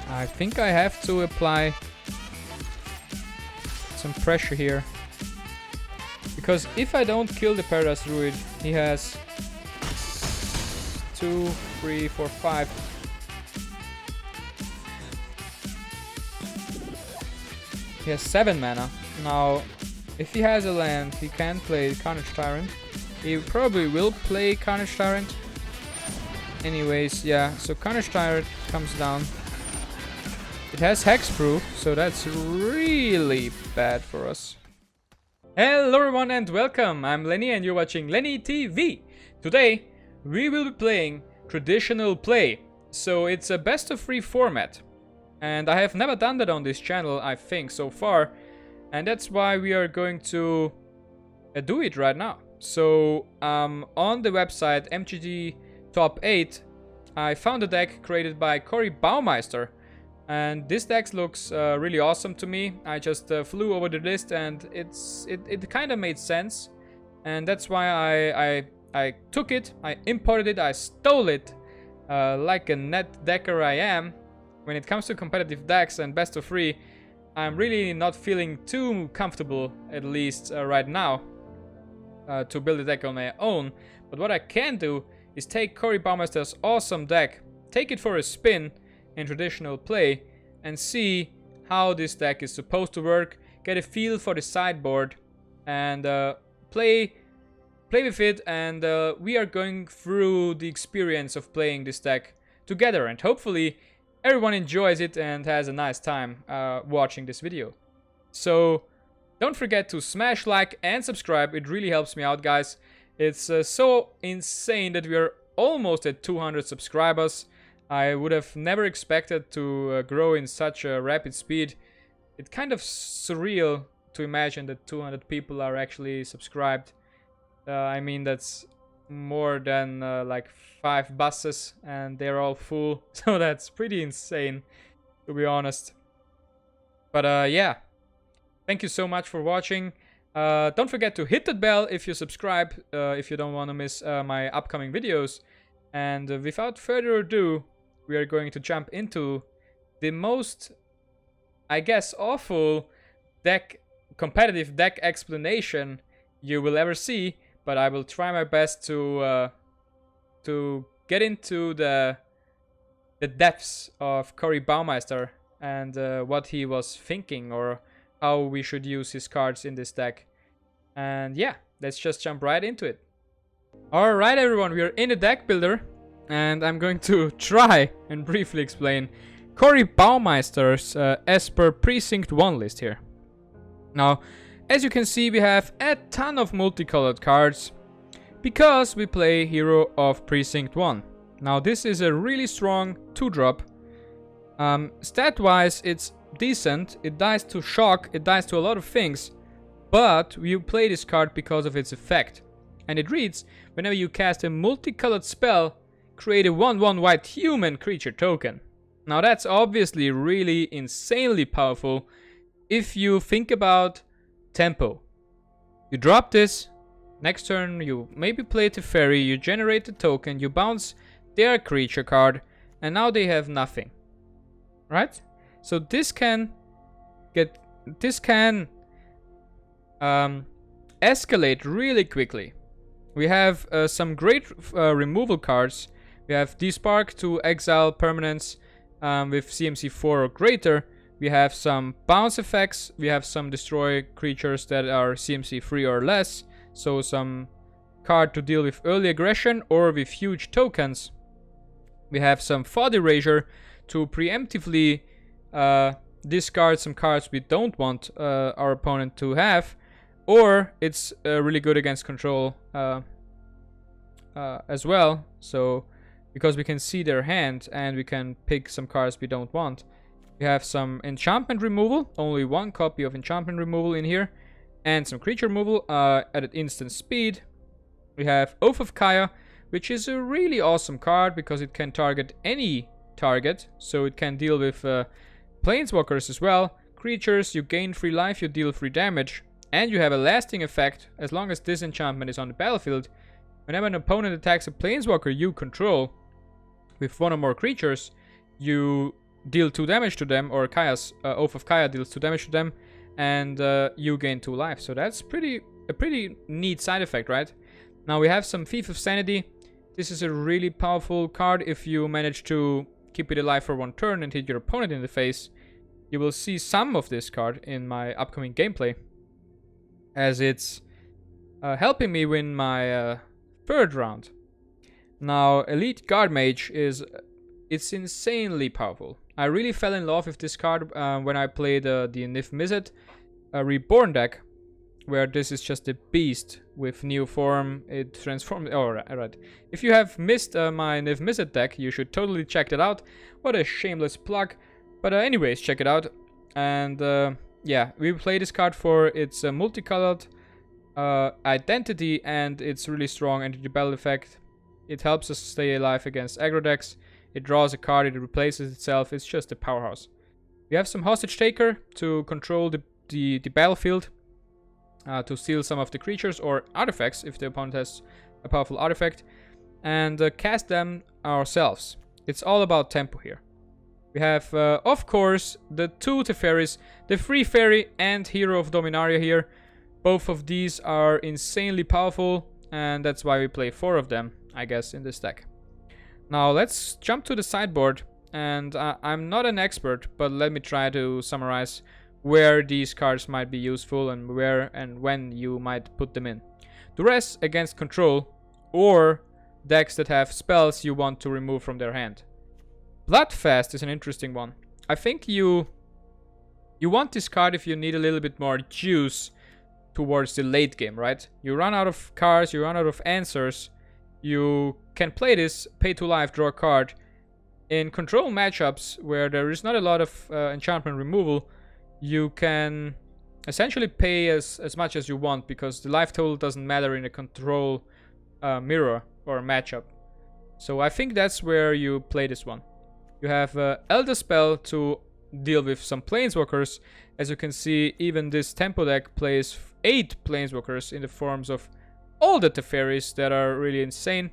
I think I have to apply some pressure here. Because if I don't kill the Paradise Druid, he has 2, 3, 4, 5. He has 7 mana. Now, if he has a land, he can play Carnage Tyrant. He probably will play Carnage Tyrant. Anyways, yeah, so Carnage Tyrant comes down. It has Hexproof, so that's really bad for us. Hello everyone and welcome, I'm Lenny and you're watching Lenny TV. Today, we will be playing Traditional Play. So it's a best of 3 format. And I have never done that on this channel, I think, so far. And that's why we are going to do it right now. So, on the website MTG Top 8, I found a deck created by Corey Baumeister. And this deck looks really awesome to me. I just flew over the list and it kind of made sense. And that's why I took it, I imported it, I stole it. Like a net decker I am. When it comes to competitive decks and best of 3, I'm really not feeling too comfortable, at least right now, to build a deck on my own. But what I can do is take Corey Baumeister's awesome deck, take it for a spin in Traditional Play, and see how this deck is supposed to work, get a feel for the sideboard, and play with it, and we are going through the experience of playing this deck together, and hopefully everyone enjoys it and has a nice time watching this video. So don't forget to smash like and subscribe, it really helps me out, guys. It's so insane that we are almost at 200 subscribers. I would have never expected to grow in such a rapid speed. It's kind of surreal to imagine that 200 people are actually subscribed. I mean, that's more than like 5 buses and they're all full. So that's pretty insane, to be honest. But yeah, thank you so much for watching. Don't forget to hit that bell if you subscribe, if you don't want to miss my upcoming videos. And without further ado, we are going to jump into the most, I guess, awful competitive deck explanation you will ever see. But I will try my best to get into the depths of Corey Baumeister and what he was thinking or how we should use his cards in this deck. And yeah, let's just jump right into it. Alright everyone, we are in the deck builder. And I'm going to try and briefly explain Corey Baumeister's Esper Precinct One list here. Now, as you can see, we have a ton of multicolored cards because we play Hero of Precinct One. Now, this is a really strong 2-drop. Stat-wise, it's decent. It dies to shock, it dies to a lot of things, but you play this card because of its effect. And it reads, whenever you cast a multicolored spell, create a 1/1 white human creature token. Now that's obviously really insanely powerful if you think about Tempo. You drop this, next turn you maybe play Teferi, you generate a token, you bounce their creature card, and now they have nothing. Right? So this can escalate really quickly. We have some great removal cards. We have Despark to exile permanents with CMC 4 or greater. We have some bounce effects. We have some destroy creatures that are CMC 3 or less. So some card to deal with early aggression or with huge tokens. We have some Thought Erasure to preemptively discard some cards we don't want our opponent to have. Or it's really good against control as well. So because we can see their hand and we can pick some cards we don't want. We have some enchantment removal, only 1 copy of enchantment removal in here, and some creature removal at instant speed. We have Oath of Kaya, which is a really awesome card because it can target any target, so it can deal with planeswalkers as well. Creatures, you gain 3 life, you deal 3 damage, and you have a lasting effect as long as this enchantment is on the battlefield. Whenever an opponent attacks a planeswalker you control with 1 or more creatures, you deal 2 damage to them, or Kaya's Oath of Kaya deals 2 damage to them, and you gain 2 life. So that's a pretty neat side effect, right? Now we have some Thief of Sanity. This is a really powerful card if you manage to keep it alive for 1 turn and hit your opponent in the face. You will see some of this card in my upcoming gameplay, as it's helping me win my 3rd round. Now, Elite Guard Mage it's insanely powerful. I really fell in love with this card when I played the Nif Mizzet Reborn deck, where this is just a beast with new form. It transforms. Oh, right. If you have missed my Nif Mizzet deck, you should totally check that out. What a shameless plug. But anyways, check it out. And yeah, we play this card for its multicolored identity and its really strong anti-battle effect. It helps us stay alive against aggro decks. It draws a card, it replaces itself. It's just a powerhouse. We have some Hostage Taker to control the battlefield, to steal some of the creatures or artifacts if the opponent has a powerful artifact, and cast them ourselves. It's all about tempo here. We have, of course, the 2 Teferis, the Free Fairy and Hero of Dominaria here. Both of these are insanely powerful, and that's why we play 4 of them, I guess, in this deck. Now let's jump to the sideboard, and I'm not an expert, but let me try to summarize where these cards might be useful and where and when you might put them in. Duress against control, or decks that have spells you want to remove from their hand. Bloodfast is an interesting one. I think you want this card if you need a little bit more juice towards the late game, right? You run out of cards, you run out of answers. You can play this, pay 2 life, draw a card. In control matchups where there is not a lot of enchantment removal, you can essentially pay as much as you want, because the life total doesn't matter in a control mirror or matchup. So I think that's where you play this one. You have Elder Spell to deal with some Planeswalkers. As you can see, even this Tempo deck plays 8 Planeswalkers in the forms of all the Teferis that are really insane.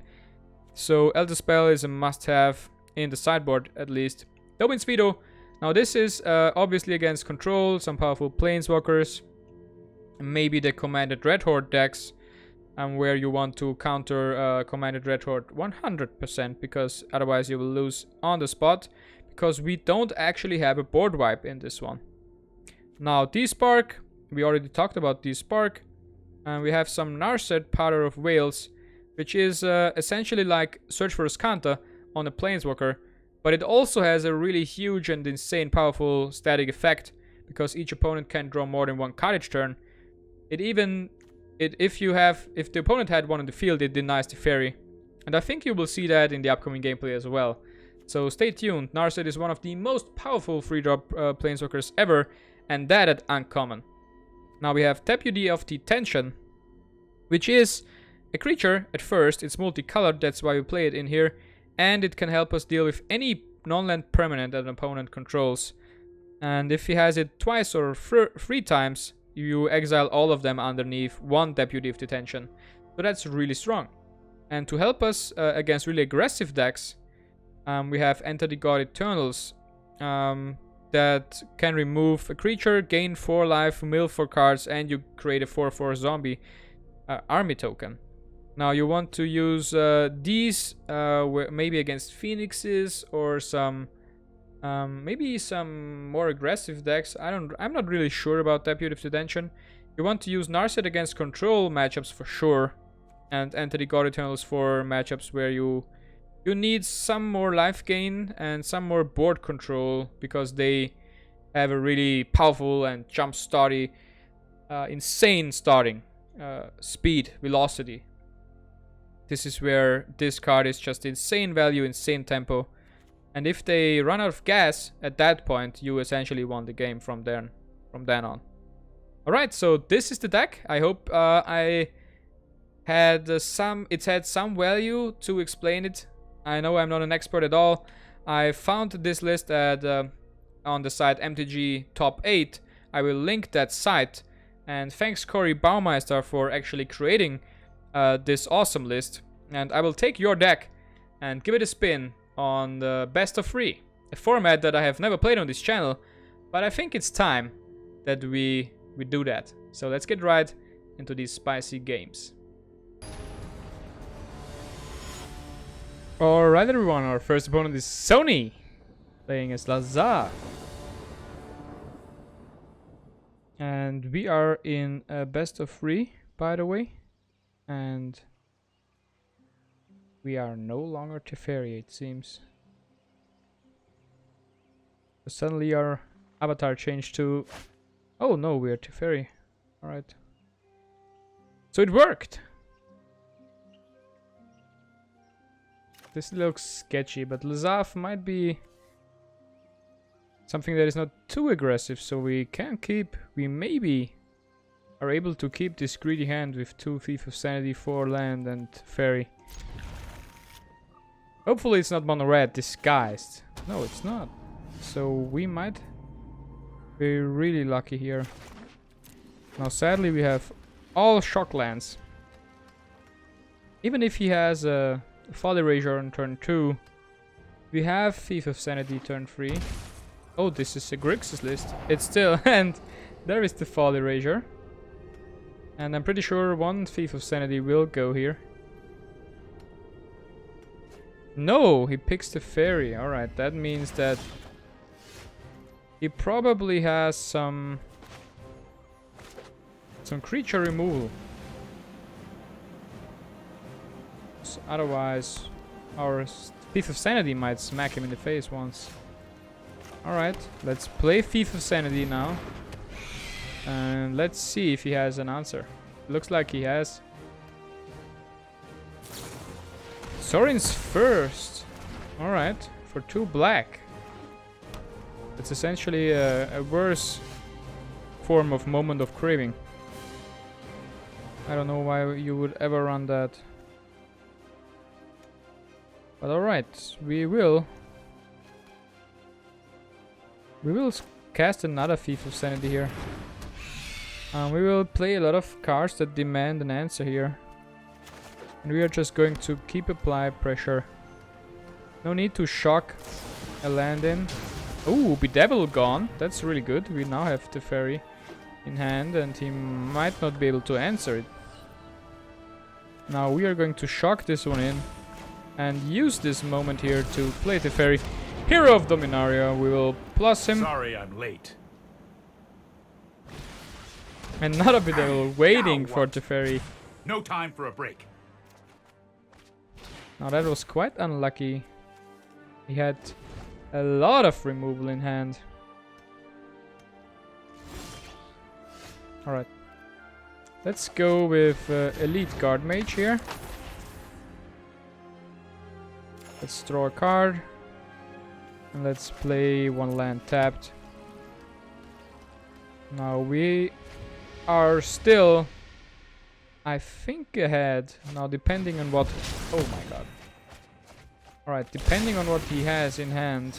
So Elder Spell is a must-have in the sideboard, at least. Domin's Veto. Now this is obviously against control, some powerful Planeswalkers. Maybe the Commanded Red Horde decks, where you want to counter Commanded Red Horde 100%, because otherwise you will lose on the spot, because we don't actually have a board wipe in this one. Now D-Spark, we already talked about D-Spark. And we have some Narset, Powder of Whales, which is essentially like Search for Azcanta on a Planeswalker, but it also has a really huge and insane powerful static effect, because each opponent can draw more than 1 card each turn. If the opponent had 1 in the field, it denies the fairy, and I think you will see that in the upcoming gameplay as well. So stay tuned. Narset is one of the most powerful 3-drop Planeswalkers ever, and that at uncommon. Now we have Deputy of Detention, which is a creature. At first, it's multicolored, that's why we play it in here, and it can help us deal with any non-land permanent that an opponent controls. And if he has it twice or 3 times, you exile all of them underneath 1 Deputy of Detention. So that's really strong. And to help us against really aggressive decks, we have Enter the God Eternals, that can remove a creature, gain 4 life, mill 4 cards, and you create a 4/4 zombie army token. Now you want to use these maybe against Phoenixes or some maybe some more aggressive decks. I'm not really sure about Deputy of Detention. You want to use Narset against control matchups for sure, and Enter the God Eternals for matchups where you need some more life gain and some more board control, because they have a really powerful and jump starty, insane starting speed, velocity. This is where this card is just insane value, insane tempo. And if they run out of gas at that point, you essentially won the game from then on. Alright, so this is the deck. I hope it's had some value to explain it. I know I'm not an expert at all. I found this list on the site MTG Top 8. I will link that site. And thanks Corey Baumeister for actually creating this awesome list. And I will take your deck and give it a spin on the best of 3. a format that I have never played on this channel, but I think it's time that we do that. So let's get right into these spicy games. Alright everyone, our first opponent is Sony, playing as Lazar. And we are in a best of 3, by the way. And we are no longer Teferi, it seems. So suddenly our avatar changed to... Oh no, we are Teferi. Alright. So it worked! This looks sketchy, but Lazaf might be something that is not too aggressive, so we can keep... We maybe are able to keep this greedy hand with 2 Thief of Sanity, 4 land and Fairy. Hopefully it's not mono red disguised. No, it's not. So we might be really lucky here. Now sadly we have all shock lands. Even if he has a Fall Erasure on turn 2, we have Thief of Sanity turn 3. Oh, this is a Grixis list. It's still, and there is the Fall Erasure. And I'm pretty sure one Thief of Sanity will go here. No, he picks the Fairy. Alright, that means that he probably has some creature removal. So otherwise, our Thief of Sanity might smack him in the face once. Alright, let's play Thief of Sanity now. And let's see if he has an answer. Looks like he has. Sorin's first. Alright, for 2 black. It's essentially a worse form of Moment of Craving. I don't know why you would ever run that. But alright, we will cast another Thief of Sanity here. We will play a lot of cards that demand an answer here. And we are just going to keep apply pressure. No need to shock a land in. Ooh, Bedevil gone. That's really good. We now have the Fairy in hand and he might not be able to answer it. Now we are going to shock this one in and use this moment here to play the Fairy. Hero of Dominaria, we will plus him. Sorry I'm late. And not a Bedevil waiting for the Fairy. No time for a break. Now that was quite unlucky. He had a lot of removal in hand. Alright. Let's go with Elite Guard Mage here. Let's draw a card. And let's play 1 land tapped. Now we are still, I think, ahead. Now depending on what... Oh my god. Alright, depending on what he has in hand.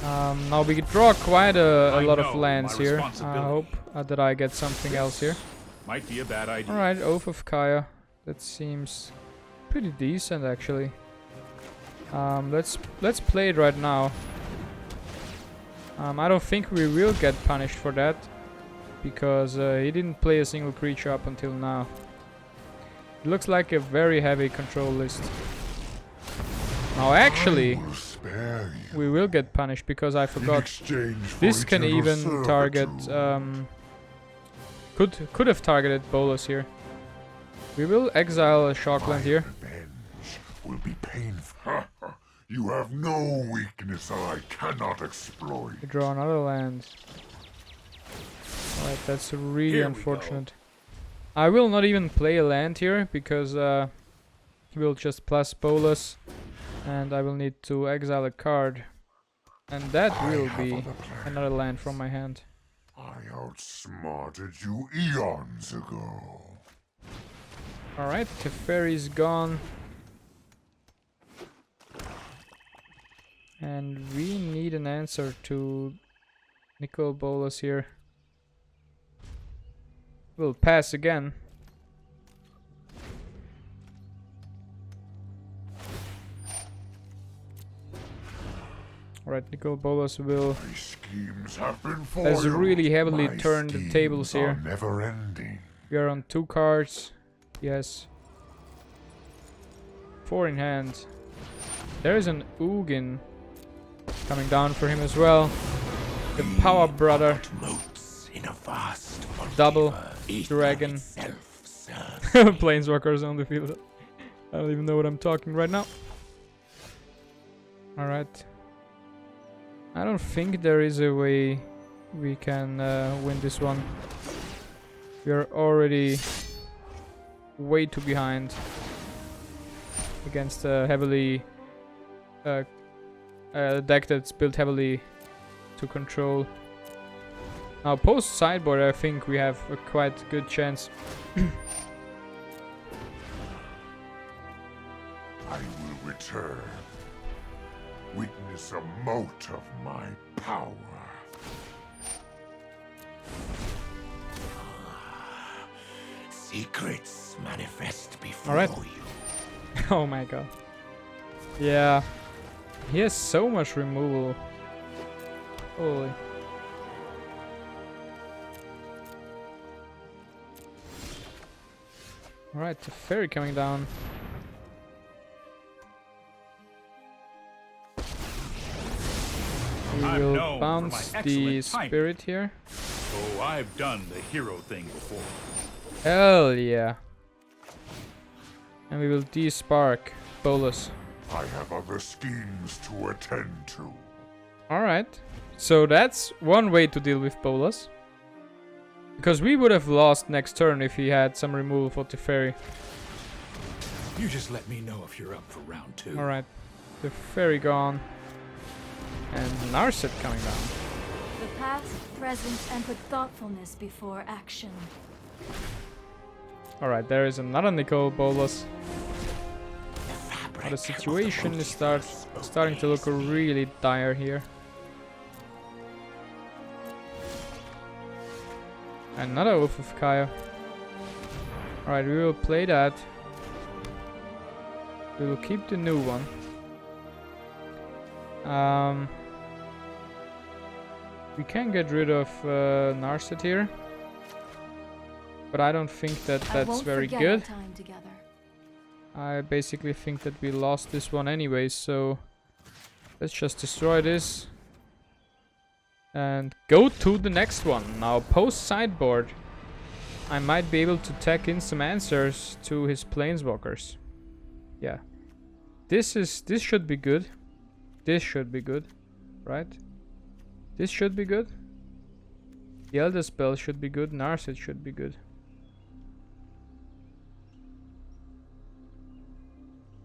Now we draw quite a lot of lands here. I hope that I get something else here. Might be a bad idea. Alright, Oath of Kaya. That seems pretty decent actually. Let's play it right now. I don't think we will get punished for that, because he didn't play a single creature up until now. It looks like a very heavy control list. Now actually, we will get punished because I forgot. This can even target, could have targeted Bolas here. We will exile a Shockland here. Will be painful. You have no weakness I cannot exploit. We draw another land. Alright, that's really unfortunate. I will not even play a land here because we'll just plus Bolas and I will need to exile a card. And that will be another land from my hand. I outsmarted you eons ago. Alright, Teferi's gone. And we need an answer to Nicol Bolas here. We'll pass again. Alright, Nicol Bolas will My schemes have been has foiled. really heavily My turned the tables schemes are here. never ending. We are on 2 cards. Yes. 4 in hand. There is an Ugin coming down for him as well. The Power Brother. Moats in a vast Double multiverse, Dragon. itself serves Planeswalkers on the field. I don't even know what I'm talking right now. Alright. I don't think there is a way we can win this one. We are already way too behind against a heavily deck that's built heavily to control. Now post sideboard I think we have a quite good chance. I will return. Witness a mote of my power. secrets manifest before Alright. you. Oh my god. Yeah. He has so much removal. Holy. Alright, the fairy coming down. We I'm will known for bounce my the excellent timing. spirit here. Oh, I've done the hero thing before. Hell yeah. And we will de-spark Bolas. I have other schemes to attend to. Alright. So that's one way to deal with Bolas. Because we would have lost next turn if he had some removal for Teferi. You just let me know if you're up for round 2. Alright. Teferi gone. And Narset coming down. The past, present, and put thoughtfulness before action. Alright, there is another Nicol Bolas. The fabric The of situation is multiverse starting to look obeys. really dire here. Another Oath of Kaya. Alright, we will play that. We will keep the new one. We can get rid of Narset here. But I don't think that I that's won't very forget good. our time together. I basically think that we lost this one anyway, so let's just destroy this and go to the next one. Now post sideboard I might be able to tack in some answers to his planeswalkers. Yeah. This should be good. This should be good, right? This should be good. The Elder Spell should be good, Narset should be good.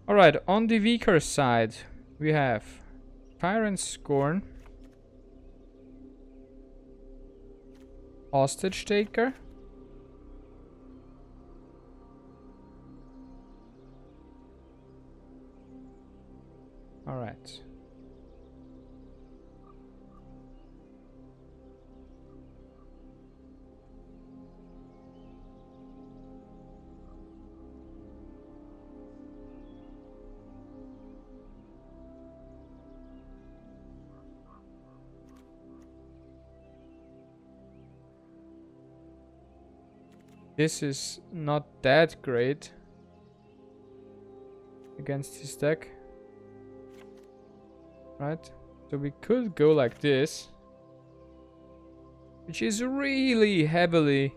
Alright, on the weaker side, we have Tyrant Scorn, Hostage Taker, alright. This is not that great against his deck. Right? So we could go like this. Which is really heavily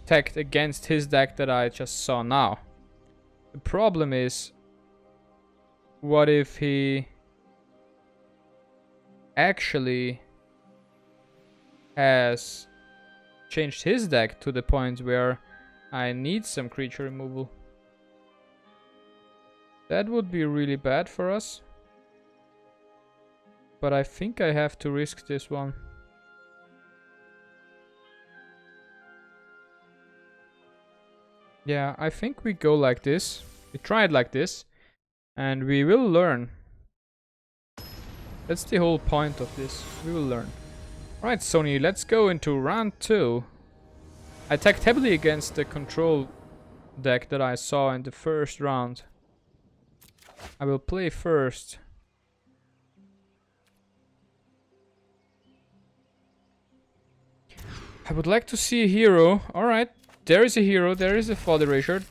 tacked against his deck that I just saw now. The problem is, what if he actually has changed his deck to the point where I need some creature removal? That would be really bad for us. But I think I have to risk this one. Yeah, I think we go like this. We try it like this. And we will learn. That's the whole point of this. We will learn. Alright, Sony, let's go into round 2. I attacked heavily against the control deck that I saw in the first round. I will play first I would like to see a hero. Alright, there is a hero, there is a Fodder Erasure.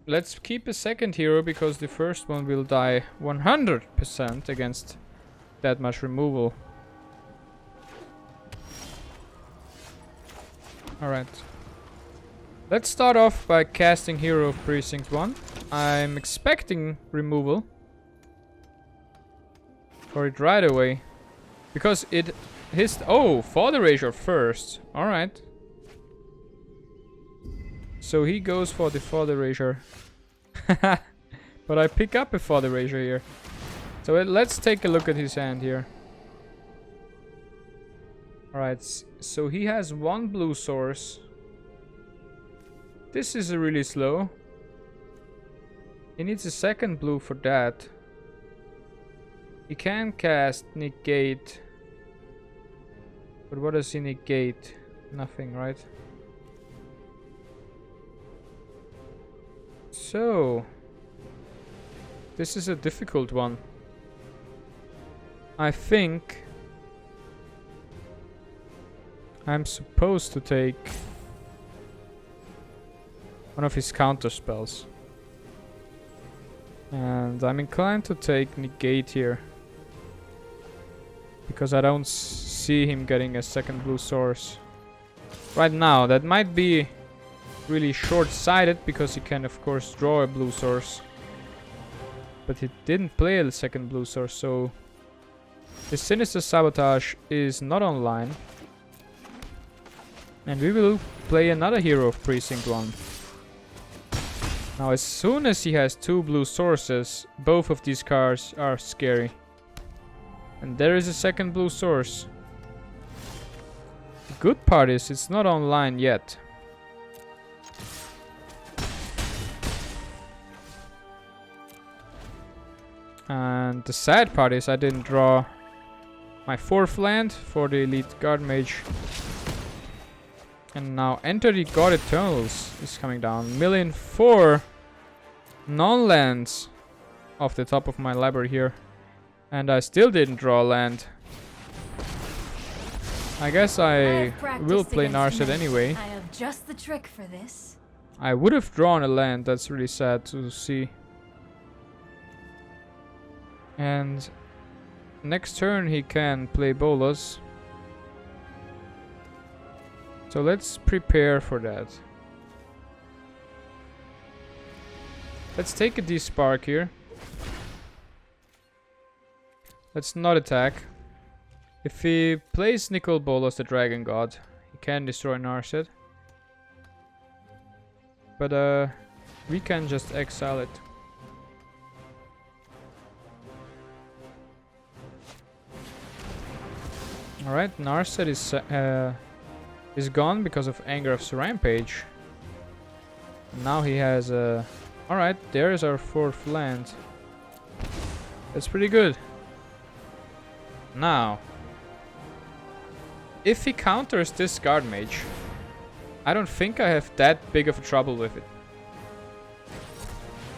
Let's keep a second hero because the first one will die 100% against that much removal. Alright. Let's start off by casting Hero of Precinct One. I'm expecting removal for it right away. Because it his Fodder Erasure first. Alright. So he goes for the Fodder Erasure. But I pick up a Fodder Erasure here. So let's take a look at his hand here. Alright, so he has one blue source. This is really slow. He needs a second blue for that. He can cast negate. But what does he negate? Nothing, right? So this is a difficult one. I think I'm supposed to take one of his counter spells. And I'm inclined to take negate here. Because I don't see him getting a second blue source right now. That might be really short-sighted because he can of course draw a blue source. But he didn't play a second blue source, so his Sinister Sabotage is not online. And we will play another Hero of Precinct One. Now as soon as he has two blue sources, both of these cards are scary. And there is a second blue source. The good part is it's not online yet. And the sad part is I didn't draw my fourth land for the Elite Guard Mage. And now Enter the God Eternals is coming down. 1,000,004 non-lands off the top of my library here. And I still didn't draw a land. I guess I will play Narset anyway. I have just the trick for this. I would have drawn a land, that's really sad to see. And next turn he can play Bolas. So let's prepare for that. Let's take a D-Spark here. Let's not attack. If he plays Nicol Bolas the Dragon God, he can destroy Narset. But we can just exile it. Alright, Narset is gone because of Anger of Rampage. Now he has a... Alright, there is our fourth land. That's pretty good. Now, if he counters this Guard Mage, I don't think I have that big of a trouble with it.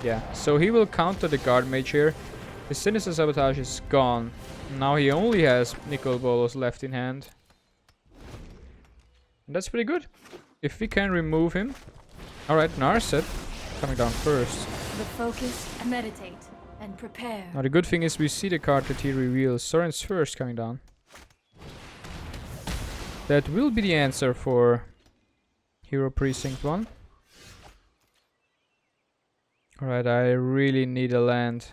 Yeah, so he will counter the Guard Mage here. His Sinister Sabotage is gone. Now he only has Nicol Bolas left in hand. And that's pretty good. If we can remove him. Alright, Narset coming down first. The focus, meditate, and prepare. Now the good thing is we see the card that he reveals. Soren's first coming down. That will be the answer for Hero Precinct 1. Alright, I really need a land.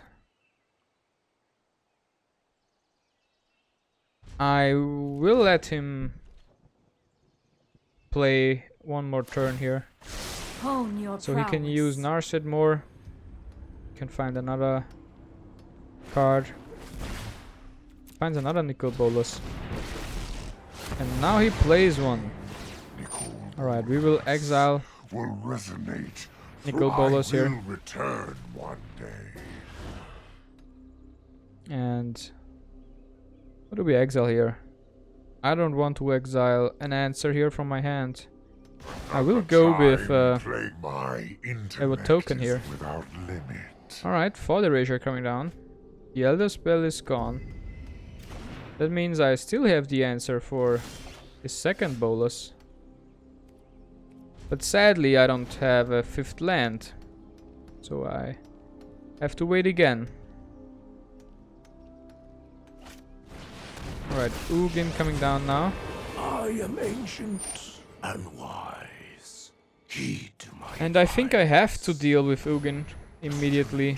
I will let him play one more turn here. Hone your So he can use Narset more. Can find another card. Finds another Nicol Bolas. And now he plays one. Alright, we will exile will resonate. Nicol Bolas here. Will return one day. And what do we exile here? I don't want to exile an answer here from my hand. I will go with a token here. Alright, Fodder Erasure coming down. The Elder Spell is gone. That means I still have the answer for the second Bolas. But sadly, I don't have a 5th land. So I have to wait again. Alright, Ugin coming down now. I am ancient and wise. Heed my And I think I have to deal with Ugin immediately.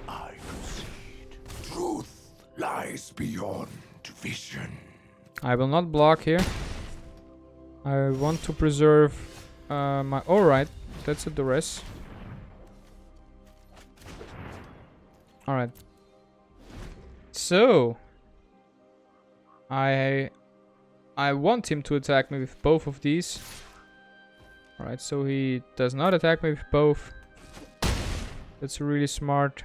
I concede. Truth lies beyond vision. I will not block here. I want to preserve my... Alright, that's a duress. Alright. So... I want him to attack me with both of these. Alright, so he does not attack me with both. That's really smart.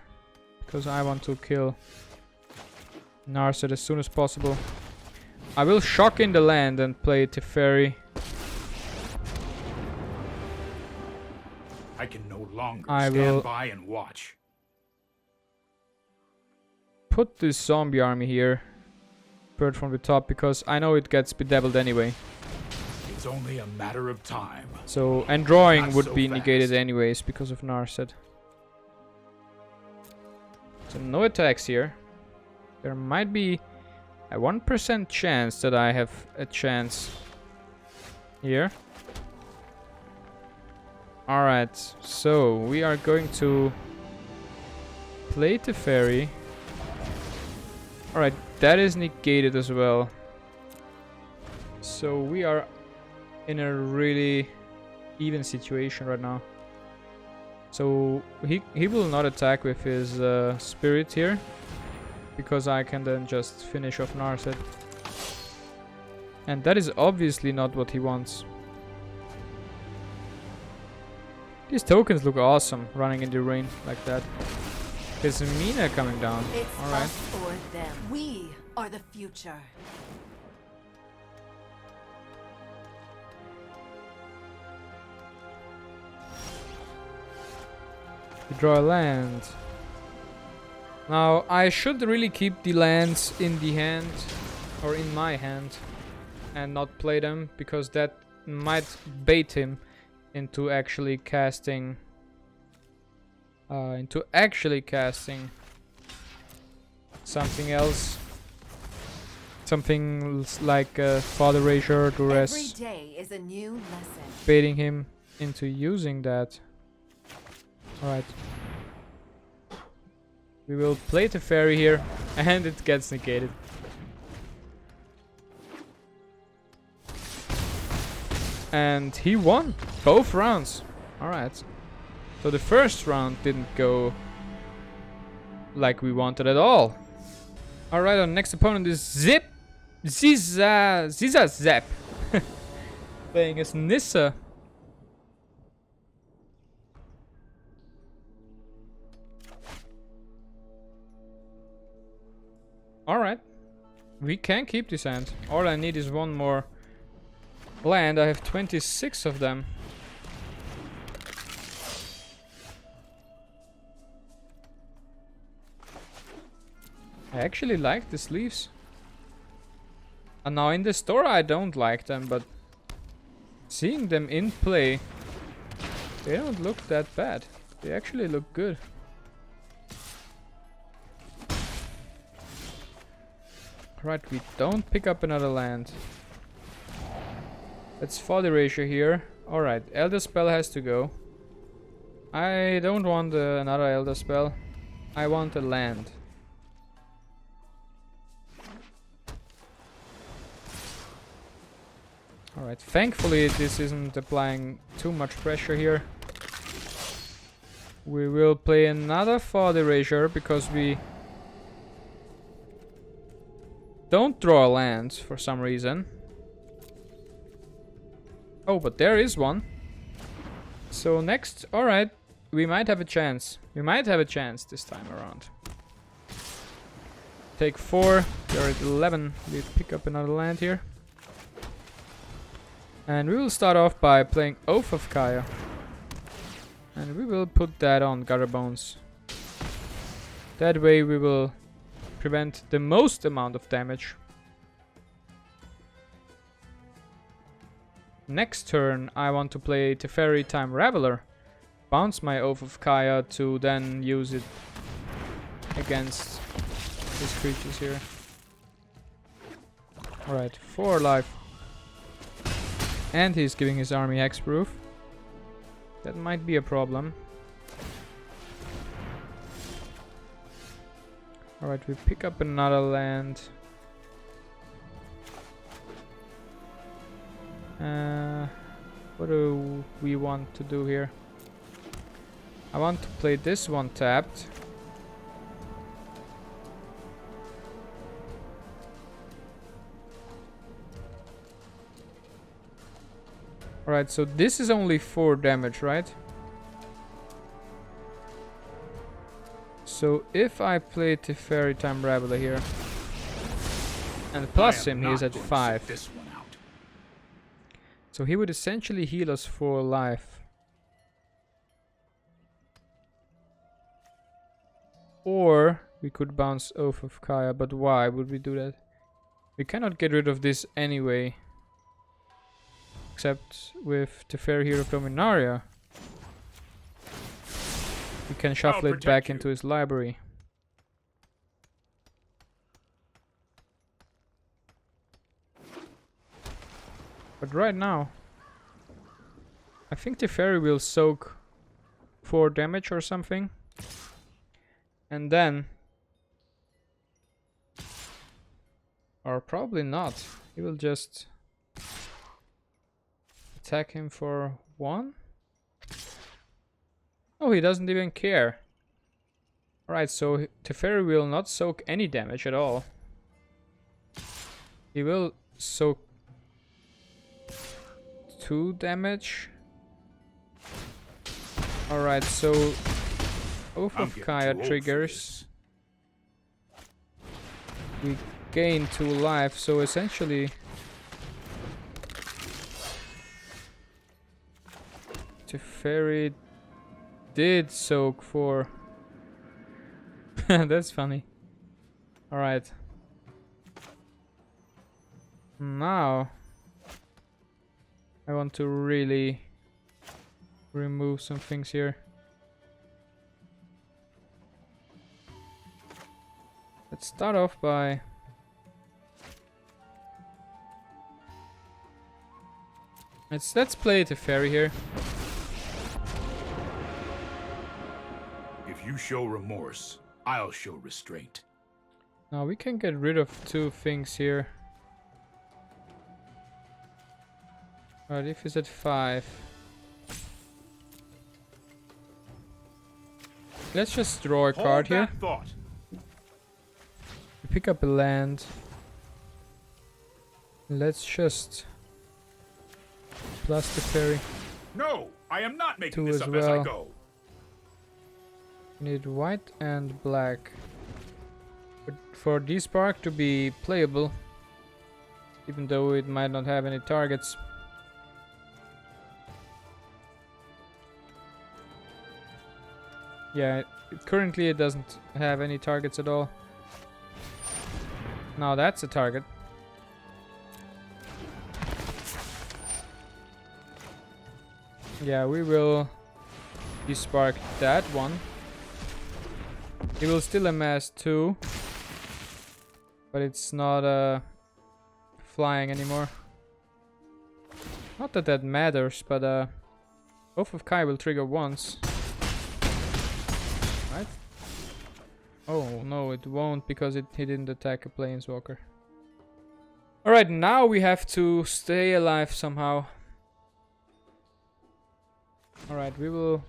Because I want to kill Narset as soon as possible. I will shock in the land and play Teferi. I can no longer I stand will by and watch. put this zombie army here. Bird from the top, because I know it gets bedeviled anyway. It's only a matter of time. So, and drawing Not would so be negated fast. anyways because of Narset. So no attacks here. There might be a 1% chance that I have a chance here. Alright, so we are going to play Teferi. Alright, that is negated as well. So we are in a really even situation right now. So he will not attack with his spirit here, because I can then just finish off Narset. And that is obviously not what he wants. These tokens look awesome running in the rain like that. There's Mina coming down. It's Alright. us or them. We are the future. You draw a land. Now, I should really keep the lands in the hand, or in my hand, and not play them, because that might bait him into actually casting... something else. Something like Father Erasure, Every Duress, day is a new lesson. baiting him into using that. Alright. We will play Teferi here, and it gets negated. And he won both rounds. Alright. So the first round didn't go like we wanted at all. Alright, our next opponent is Ziza Zap. Playing as Nissa. Alright. We can keep this hand. All I need is one more land. I have 26 of them. I actually like the sleeves. And now in the store I don't like them, but seeing them in play, they don't look that bad. They actually look good. Right, we don't pick up another land. Let's Father Erasure here. Alright, Elder Spell has to go. I don't want another Elder Spell. I want a land. Alright, thankfully this isn't applying too much pressure here. We will play another Father Erasure because we don't draw a land for some reason. Oh, but there is one. So next, alright, we might have a chance. We might have a chance this time around. Take 4, we're at 11. We pick up another land here. And we will start off by playing Oath of Kaya. And we will put that on Gutter Bones. That way we will prevent the most amount of damage. Next turn, I want to play Teferi Time Raveler. Bounce my Oath of Kaya to then use it against these creatures here. Alright, 4 life. And he's giving his army hexproof. That might be a problem. Alright, we pick up another land. What do we want to do here? I want to play this one tapped. Alright, so this is only 4 damage, right? So if I play Teferi Time Raveler here and plus him, he's at 5. This one out. So he would essentially heal us 4 life. Or we could bounce Oath of Kaya, but why would we do that? We cannot get rid of this anyway. Except with Teferi Hero of Dominaria. We can shuffle it back into his library. But right now, I think Teferi will soak 4 damage or something. And then... Or probably not. He will just... attack him for 1? Oh, he doesn't even care. Alright, so Teferi will not soak any damage at all. He will soak 2 damage. Alright, so Oath of Kaya triggers. We gain 2 life, so essentially Teferi did soak 4. That's funny. Alright. Now I want to really remove some things here. Let's start off by let's play Teferi here. If you show remorse, I'll show restraint. Now we can get rid of 2 things here. Alright, if he's at 5. Let's just draw a card here. Thought. We pick up a land. Let's just plus Teferi. No, I am not making 2 this as up as I well. go. We need white and black. But for D-Spark to be playable, even though it might not have any targets. Yeah, currently it doesn't have any targets at all. Now that's a target. Yeah, we will D-Spark that one. He will still amass 2, but it's not flying anymore. Not that that matters, but Oath of Kai will trigger once. Right? Oh no, it won't because he didn't attack a planeswalker. Alright, now we have to stay alive somehow. Alright, we will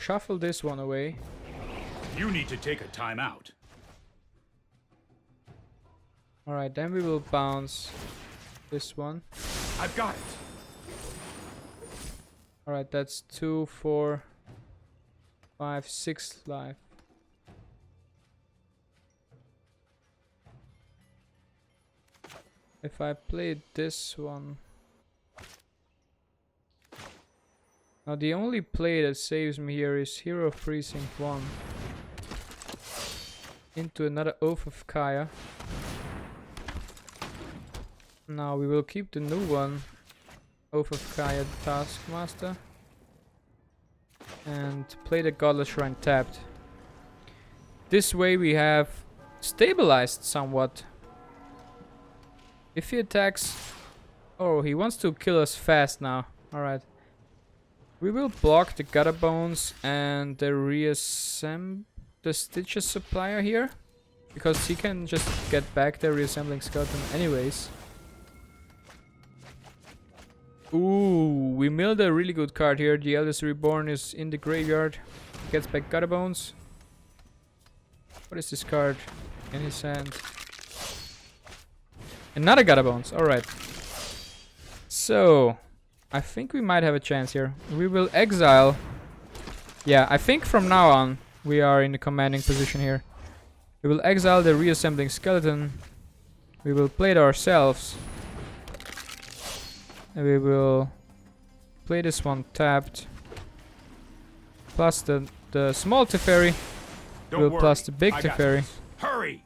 shuffle this one away. You need to take a timeout. Alright, then we will bounce this one. I've got it. Alright, that's 2, 4, 5, 6 life. If I played this one... Now the only play that saves me here is Hero of Precinct One. Into another Oath of Kaya. Now we will keep the new one Oath of Kaya the Taskmaster. And play the Godless Shrine tapped. This way we have stabilized somewhat. If he attacks... Oh, he wants to kill us fast now. Alright. We will block the Gutter Bones and the the Stitches supplier here. Because he can just get back the reassembling skeleton anyways. Ooh, we milled a really good card here. The Eldest Reborn is in the graveyard. Gets back Gutter Bones. What is this card in his hand? Another Gutter Bones, alright. So, I think we might have a chance here. We will exile. Yeah, I think from now on we are in the commanding position here. We will exile the reassembling skeleton. We will play it ourselves. And we will play this one tapped. Plus the small Teferi. We'll plus the big Teferi. Hurry!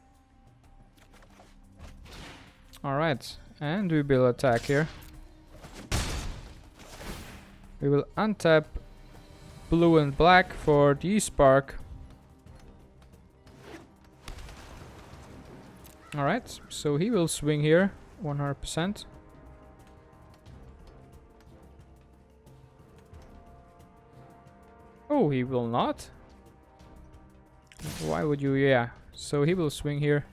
Alright, and we will attack here. We will untap blue and black for the spark. Alright, so he will swing here 100%. Oh, he will not? Why would you? Yeah, so he will swing here.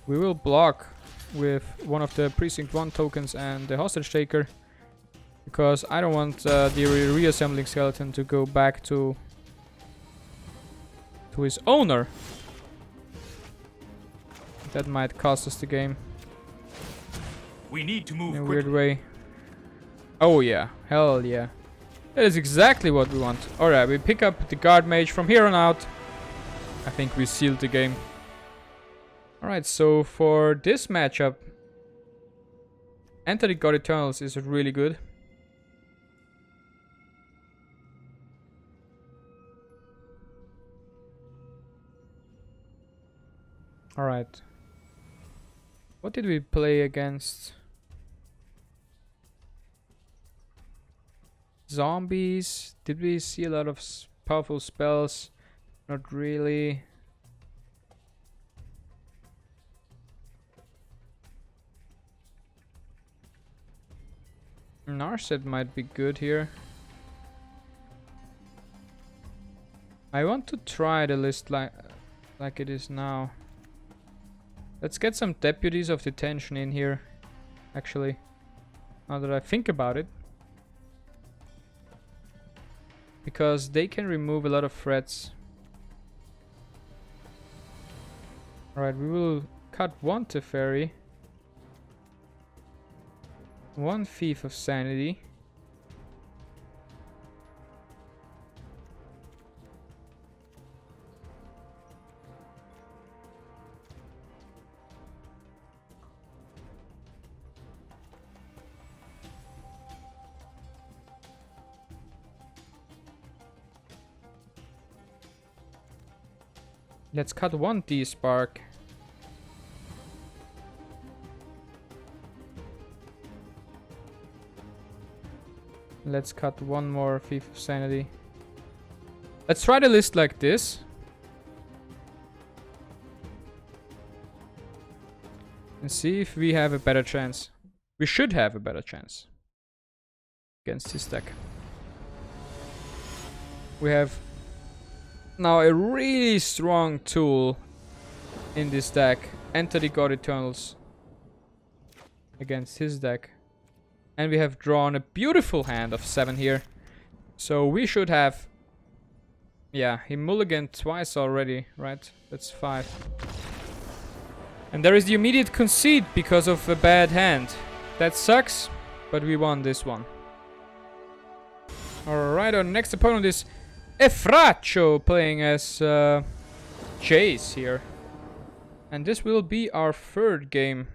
We will block with one of the Precinct 1 tokens and the Hostage Taker. Because I don't want the reassembling skeleton to go back to his owner. That might cost us the game. We need to move in a quickly. weird way. Oh yeah, hell yeah. That is exactly what we want. Alright, we pick up the Guard Mage from here on out. I think we sealed the game. Alright, so for this matchup, Enter the God Eternals is really good. Alright. What did we play against? Zombies. Did we see a lot of powerful spells? Not really. Narset might be good here. I want to try the list like it is now. Let's get some Deputies of Detention in here, actually, now that I think about it. Because they can remove a lot of threats. Alright, we will cut one Teferi. One Thief of Sanity. Let's cut one D-Spark. Let's cut one more Thief of Sanity. Let's try the list like this. And see if we have a better chance. We should have a better chance against this deck. We have now a really strong tool in this deck. Enter the God Eternals against his deck. And we have drawn a beautiful hand of 7 here. So we should have... Yeah, he mulliganed twice already, right? That's 5. And there is the immediate concede because of a bad hand. That sucks, but we won this one. Alright, our next opponent is Efracho playing as Jace here. And this will be our 3rd game.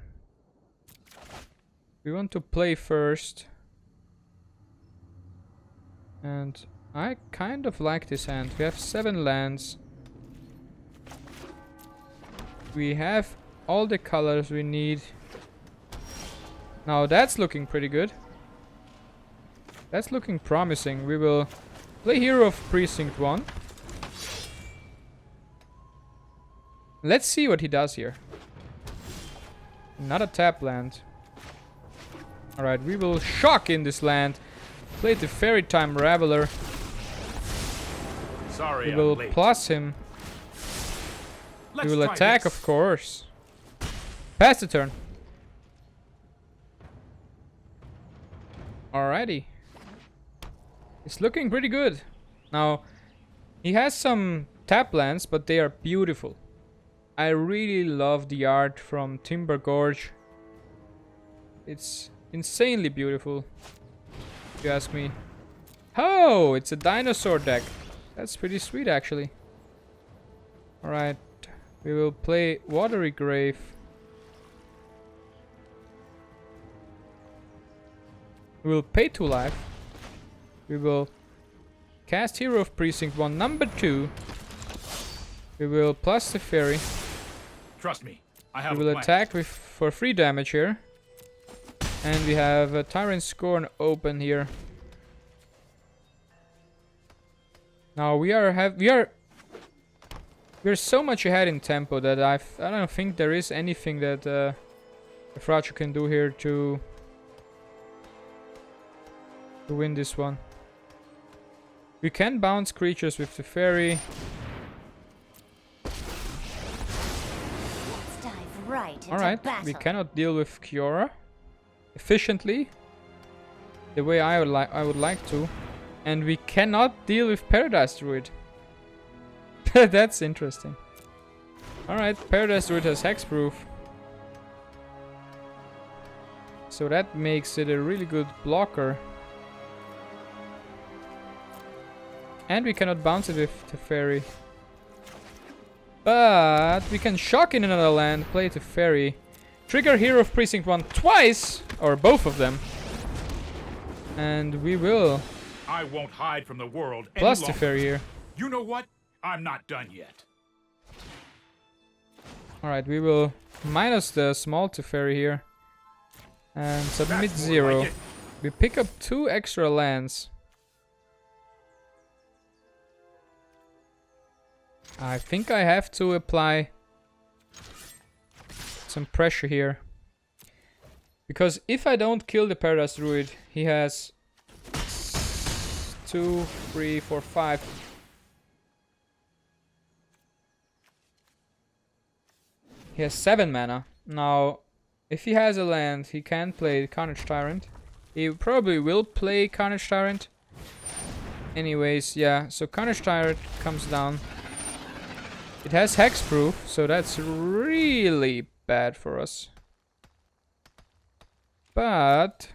We want to play first. And I kind of like this hand. We have 7 lands. We have all the colors we need. Now that's looking pretty good. That's looking promising. We will play Hero of Precinct One. Let's see what he does here. Not a tap land. Alright, we will shock in this land. Play the Fairy Time Raveler. Sorry, We will I'm late. plus him. Let's We will try attack, this. of course. Pass the turn. Alrighty. It's looking pretty good. Now, he has some tap lands, but they are beautiful. I really love the art from Timber Gorge. It's insanely beautiful, if you ask me. Oh, it's a dinosaur deck. That's pretty sweet, actually. Alright, we will play Watery Grave. We will pay 2 life. We will cast Hero of Precinct One, number 2. We will plus the fairy. Trust me, I have We a will plan. attack with for 3 damage here. And we have a Tyrant Scorn open here. Now we're so much ahead in tempo that I don't think there is anything that Fracho can do here to win this one. We can bounce creatures with the fairy. Let's dive right into Alright, battle. we cannot deal with Kiora efficiently the way I would like to, and we cannot deal with Paradise Druid. That's interesting. Alright, Paradise Druid has hexproof, so that makes it a really good blocker. And we cannot bounce it with the fairy. But we can shock in another land, play the fairy. Trigger Hero of Precinct 1 twice, or both of them. And we will I won't hide from the world any plus the longer. fairy here. You know what? I'm not done yet. Alright, we will minus the small to fairy here. And submit That's more 0. like it. We pick up 2 extra lands. I think I have to apply some pressure here. Because if I don't kill the Paradise Druid, he has 2, 3, 4, 5. He has 7 mana. Now, if he has a land, he can play Carnage Tyrant. He probably will play Carnage Tyrant. Anyways, yeah, so Carnage Tyrant comes down. It has hexproof, so that's really bad for us. But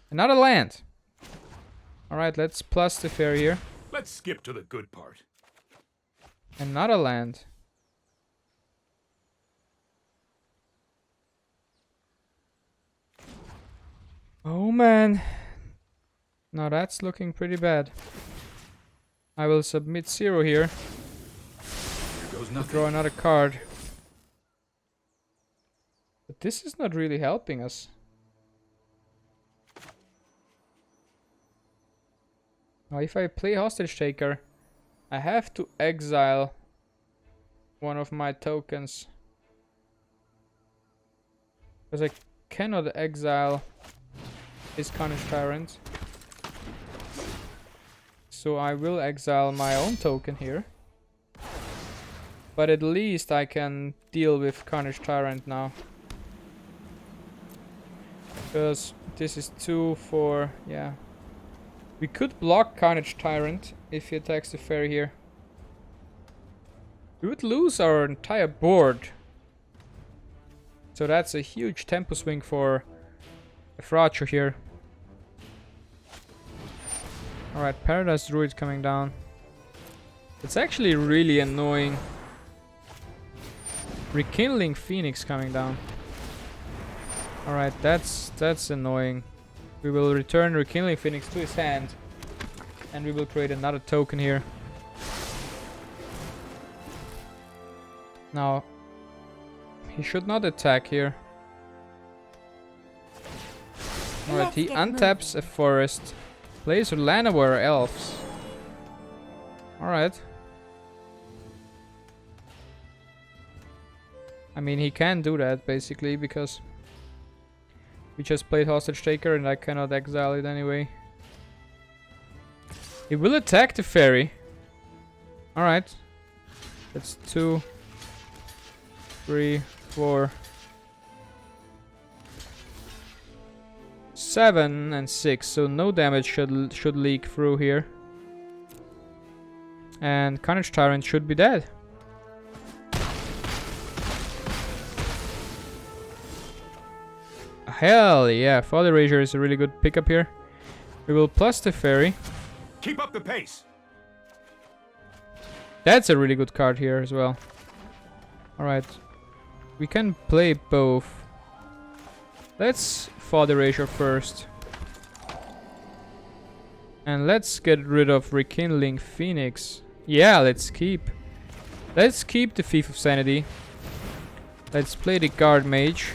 another land. Alright, let's plus the fairy here. Let's skip to the good part. Another land. Oh man. Now that's looking pretty bad. I will submit 0 here. Here goes To nothing. draw another card. But this is not really helping us. Now if I play Hostage Taker, I have to exile one of my tokens. Because I cannot exile this Carnage Tyrant. So I will exile my own token here. But at least I can deal with Carnage Tyrant now. Because this is 2, 4, yeah. We could block Carnage Tyrant if he attacks the fairy here. We would lose our entire board. So that's a huge tempo swing for Fracho here. Alright, Paradise Druid coming down. It's actually really annoying. Rekindling Phoenix coming down. Alright, that's annoying. We will return Rekindling Phoenix to his hand. And we will create another token here. Now, he should not attack here. Alright, he get untaps a forest. Plays Llanowar elves. Alright. I mean, he can do that, basically, because we just played Hostage Taker and I cannot exile it anyway. He will attack the fairy. Alright. That's 2, 3, 4, 7 and 6. So no damage should leak through here. And Carnage Tyrant should be dead. Hell yeah, Father Erasure is a really good pickup here. We will plus the fairy. Keep up the pace. That's a really good card here as well. Alright. We can play both. Let's Father Erasure first. And let's get rid of Rekindling Phoenix. Yeah, let's keep. Let's keep the Thief of Sanity. Let's play the Guard Mage.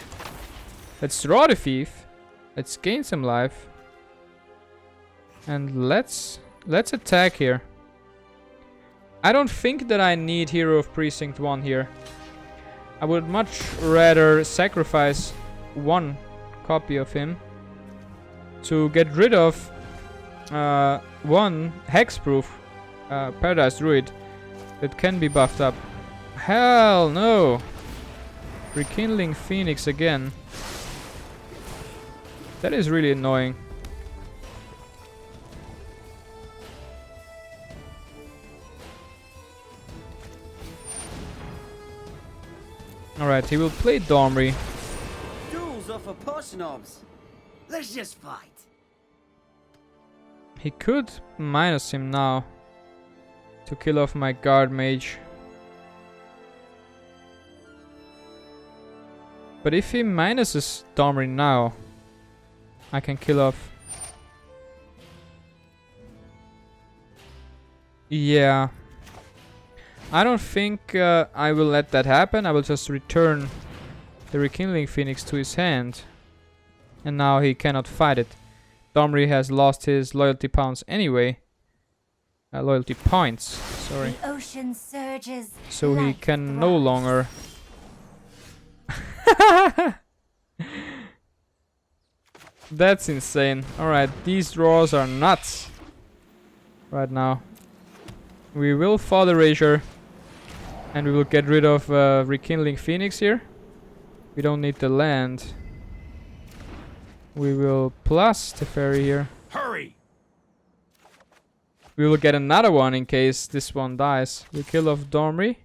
Let's draw the Thief. Let's gain some life. And let's attack here. I don't think that I need Hero of Precinct 1 here. I would much rather sacrifice one copy of him to get rid of one hexproof Paradise Druid that can be buffed up. Hell no! Rekindling Phoenix again. That is really annoying. Alright, he will play Domri. Duels are for push knobs. Let's just fight. He could minus him now to kill off my Guard Mage. But if he minuses Domri now, I can kill off. Yeah. I don't think I will let that happen. I will just return the Rekindling Phoenix to his hand. And now he cannot fight it. Domri has lost his loyalty points anyway. Loyalty points, sorry. The ocean surges. So he life can no thrives. longer... That's insane. Alright, these draws are nuts. Right now. We will Father Erasure. And we will get rid of Rekindling Phoenix here. We don't need the land. We will plus the fairy here. Hurry! We will get another one in case this one dies. We kill off Domri.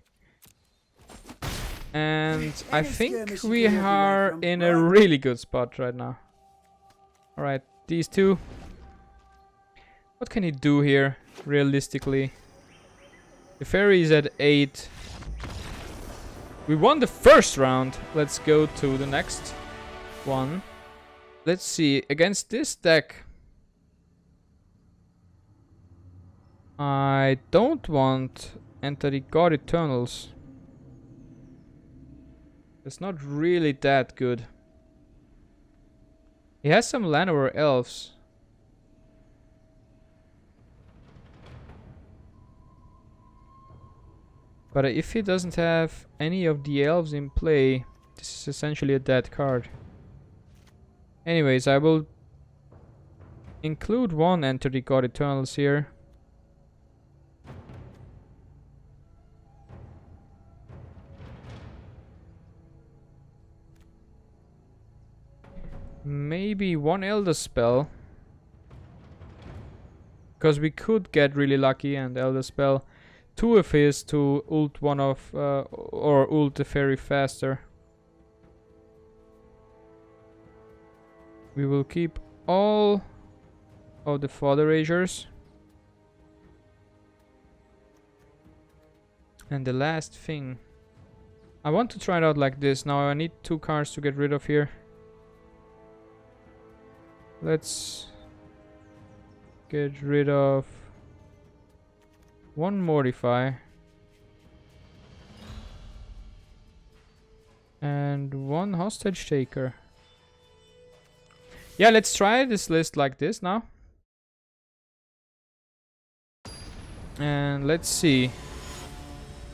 And I think we are in a really good spot right now. Alright, these two. What can he do here, realistically? The fairy is at 8. We won the first round. Let's go to the next one. Let's see, against this deck, I don't want Enter the God Eternals. It's not really that good. He has some Llanowar elves. But if he doesn't have any of the elves in play, this is essentially a dead card. Anyways, I will include one Enter the God Eternals here. Maybe one Elder Spell. Because we could get really lucky and Elder Spell two of his to ult one of or ult the fairy faster. We will keep all of the Father Erasures. And the last thing, I want to try it out like this. Now I need 2 cards to get rid of here. Let's get rid of 1 Mortify and 1 Hostage Taker. Yeah, let's try this list like this now. And let's see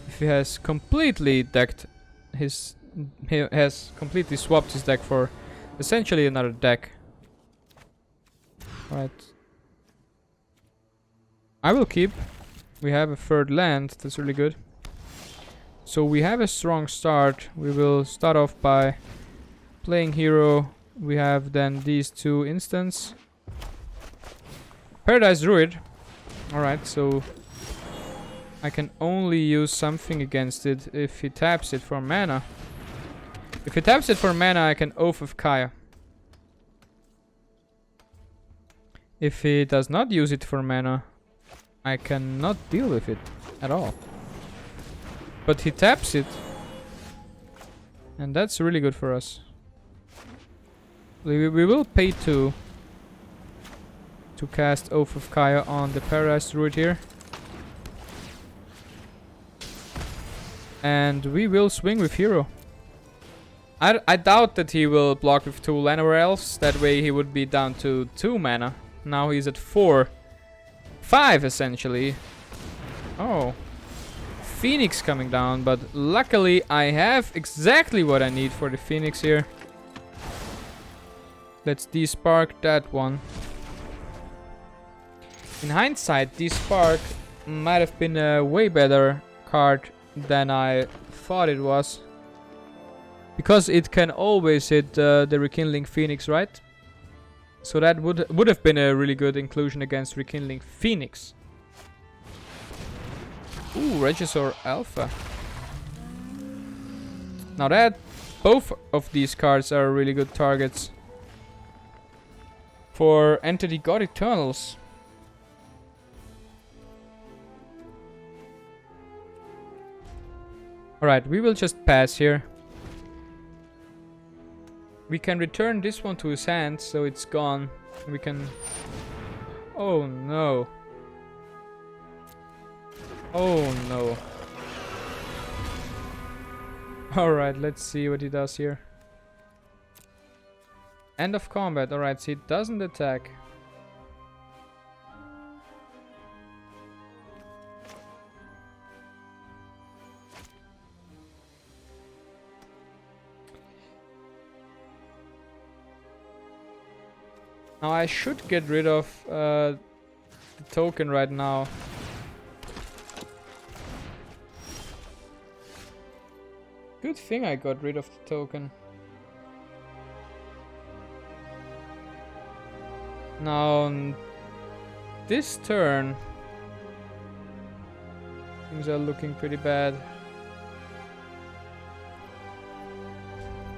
if he has completely decked his... He has completely swapped his deck for essentially another deck. Right. I will keep. We have a third land. That's really good. So we have a strong start. We will start off by playing hero. We have then these two instants. Paradise Druid. Alright, so I can only use something against it if he taps it for mana. If he taps it for mana, I can Oath of Kaya. If he does not use it for mana, I cannot deal with it at all. But he taps it, and that's really good for us. We will pay 2 to cast Oath of Kaya on the Paradise Druid here. And we will swing with hero. I doubt that he will block with 2 Llanowar Elves. That way he would be down to 2 mana. Now he's at 4. 5 essentially. Oh. Phoenix coming down, but luckily I have exactly what I need for the Phoenix here. Let's despark that one. In hindsight, despark might have been a way better card than I thought it was. Because it can always hit the Rekindling Phoenix, right? So that would have been a really good inclusion against Rekindling Phoenix. Ooh, Regisaur Alpha. Now that both of these cards are really good targets for Enter the God Eternals. Alright, we will just pass here. We can return this one to his hand, so it's gone. We can... Oh no. Oh no. Alright, let's see what he does here. End of combat. Alright, so he doesn't attack. Now I should get rid of the token right now. Good thing I got rid of the token. Now this turn things are looking pretty bad.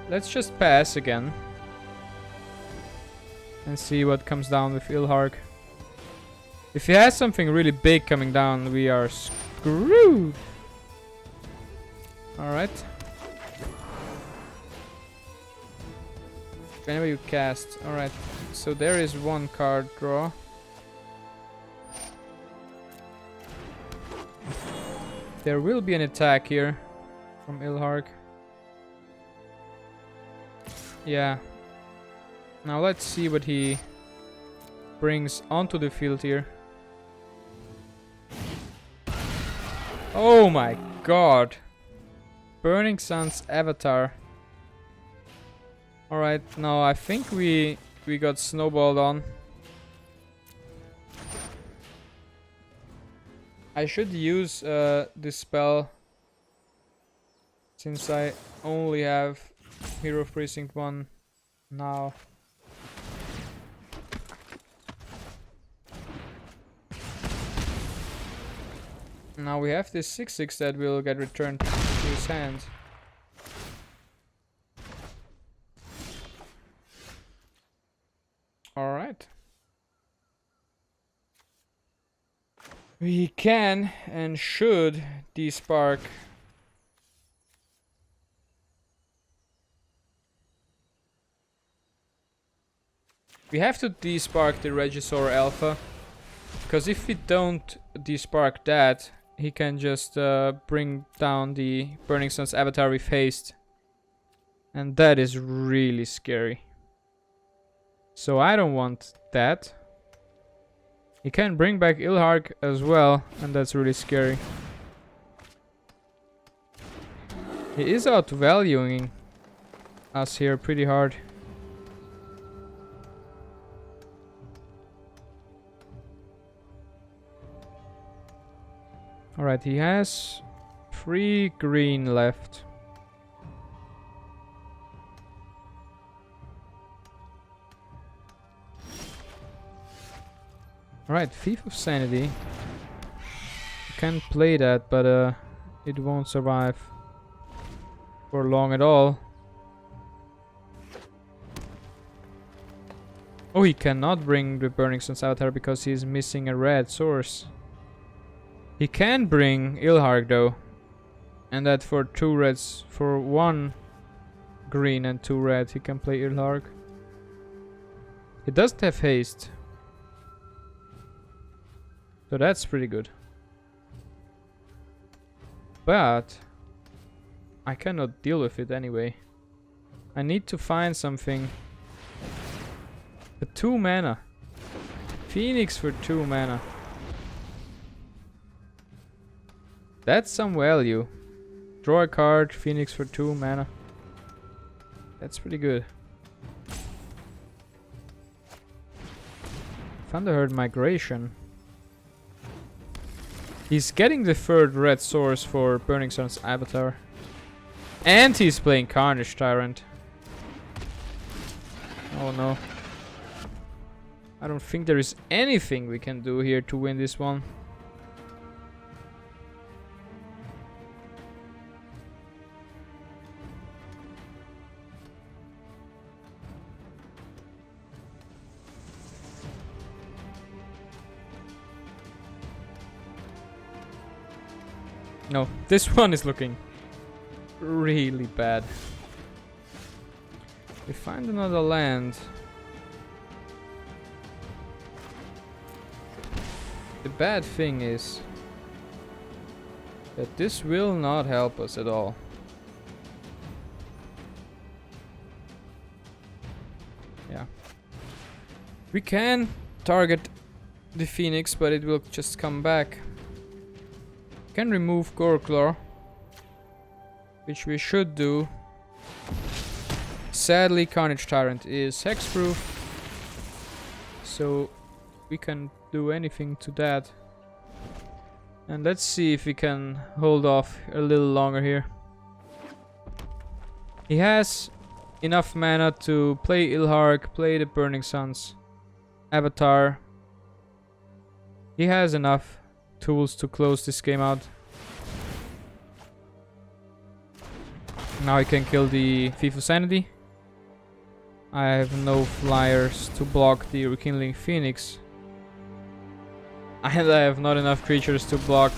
Let's just pass again. And see what comes down with Ilharg. If he has something really big coming down, we are screwed. Alright. Whenever you cast. Alright. So there is one card draw. There will be an attack here from Ilharg. Yeah. Now let's see what he brings onto the field here. Oh my god. Burning Sun's Avatar. Alright, now I think we got snowballed on. I should use this spell since I only have Hero of Precinct One now. Now we have this 6/6 that will get returned to his hand. Alright. We can and should despark. We have to despark the Regisaur Alpha. Because if we don't despark that, he can just bring down the Burning Sun's Avatar with haste. And that is really scary. So I don't want that. He can bring back Ilharg as well, and that's really scary. He is outvaluing us here pretty hard. Alright, he has 3 green left. Alright, Thief of Sanity. You can play that, but it won't survive for long at all. Oh, he cannot bring the Burning Sun's Avatar because he's missing a red source. He can bring Ilharg though. And that for 2 reds, for 1 green and 2 red, he can play Ilharg. He doesn't have haste. So that's pretty good. But I cannot deal with it anyway. I need to find something. The 2 mana. Phoenix for 2 mana. That's some value. Draw a card, Phoenix for 2 mana. That's pretty good. Thunderherd Migration. He's getting the 3rd red source for Burning Sun's Avatar. And he's playing Carnage Tyrant. Oh no. I don't think there is anything we can do here to win this one. No, this one is looking really bad. We find another land. The bad thing is that this will not help us at all. Yeah. We can target the Phoenix, but it will just come back. Can remove Goreclaw, which we should do. Sadly, Carnage Tyrant is hexproof, so we can do anything to that. And let's see if we can hold off a little longer here. He has enough mana to play Ilharg, play the Burning Sun's Avatar. He has enough tools to close this game out. Now I can kill the Thief of Sanity. I have no flyers to block the Rekindling Phoenix. And I have not enough creatures to block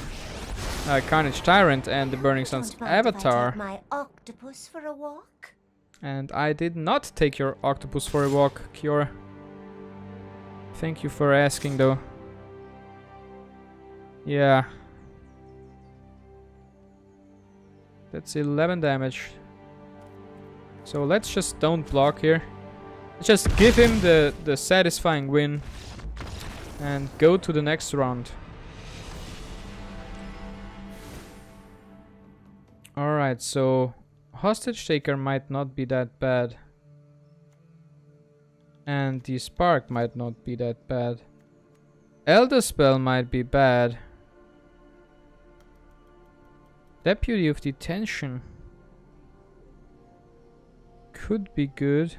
Carnage Tyrant and the Burning Sun's Avatar. My octopus for a walk? And I did not take your octopus for a walk, Kiora. Thank you for asking though. Yeah. That's 11 damage. So let's just don't block here. Let's just give him the satisfying win and go to the next round. Alright, so Hostage Taker might not be that bad. And the Spark might not be that bad. Elder Spell might be bad. Deputy of Detention could be good.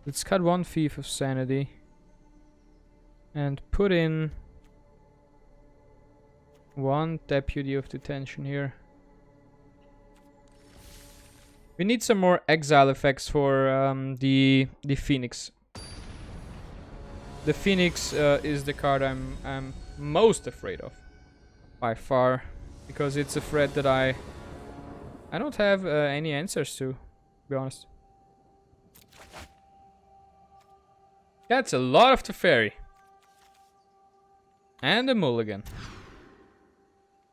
Let's cut 1 Thief of Sanity and put in 1 Deputy of Detention here. We need some more exile effects for the Phoenix. The Phoenix is the card I'm most afraid of, by far, because it's a threat that I don't have any answers to be honest. That's a lot of Teferi. And a mulligan.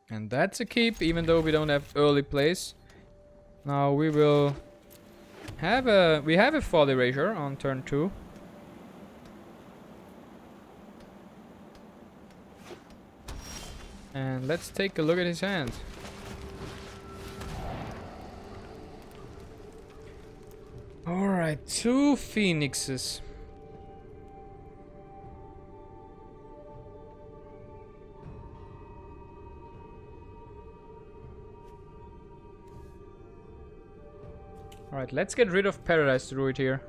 And that's a keep, even though we don't have early plays. Now we will We have a Fall Erasure on turn 2. And let's take a look at his hand. Alright, 2 Phoenixes. Alright, let's get rid of Paradise Druid here.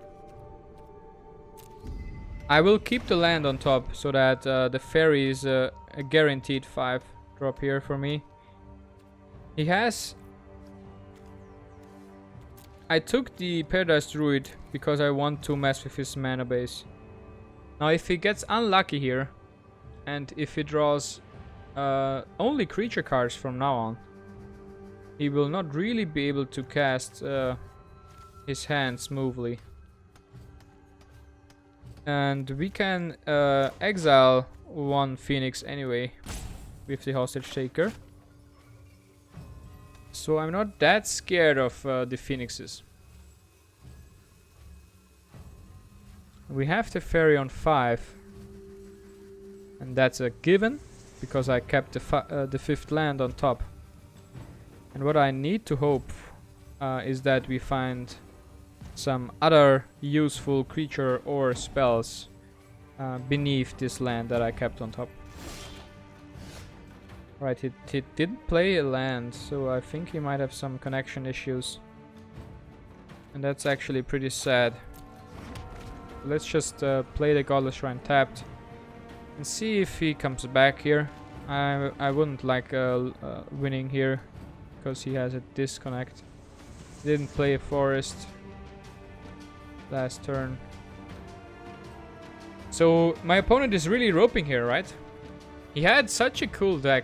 I will keep the land on top so that the fairy is a guaranteed 5 drop here for me. He has... I took the Paradise Druid because I want to mess with his mana base. Now if he gets unlucky here, and if he draws only creature cards from now on, he will not really be able to cast his hand smoothly. And we can exile 1 Phoenix anyway with the Hostage Taker. So I'm not that scared of the Phoenixes. We have the Fairy on 5. And that's a given, because I kept the 5th land on top. And what I need to hope is that we find some other useful creature or spells beneath this land that I kept on top. Right, he didn't play a land, so I think he might have some connection issues. And that's actually pretty sad. Let's just play the Godless Shrine tapped and see if he comes back here. I wouldn't like winning here because he has a disconnect. He didn't play a forest last turn. So my opponent is really roping here, right? He had such a cool deck.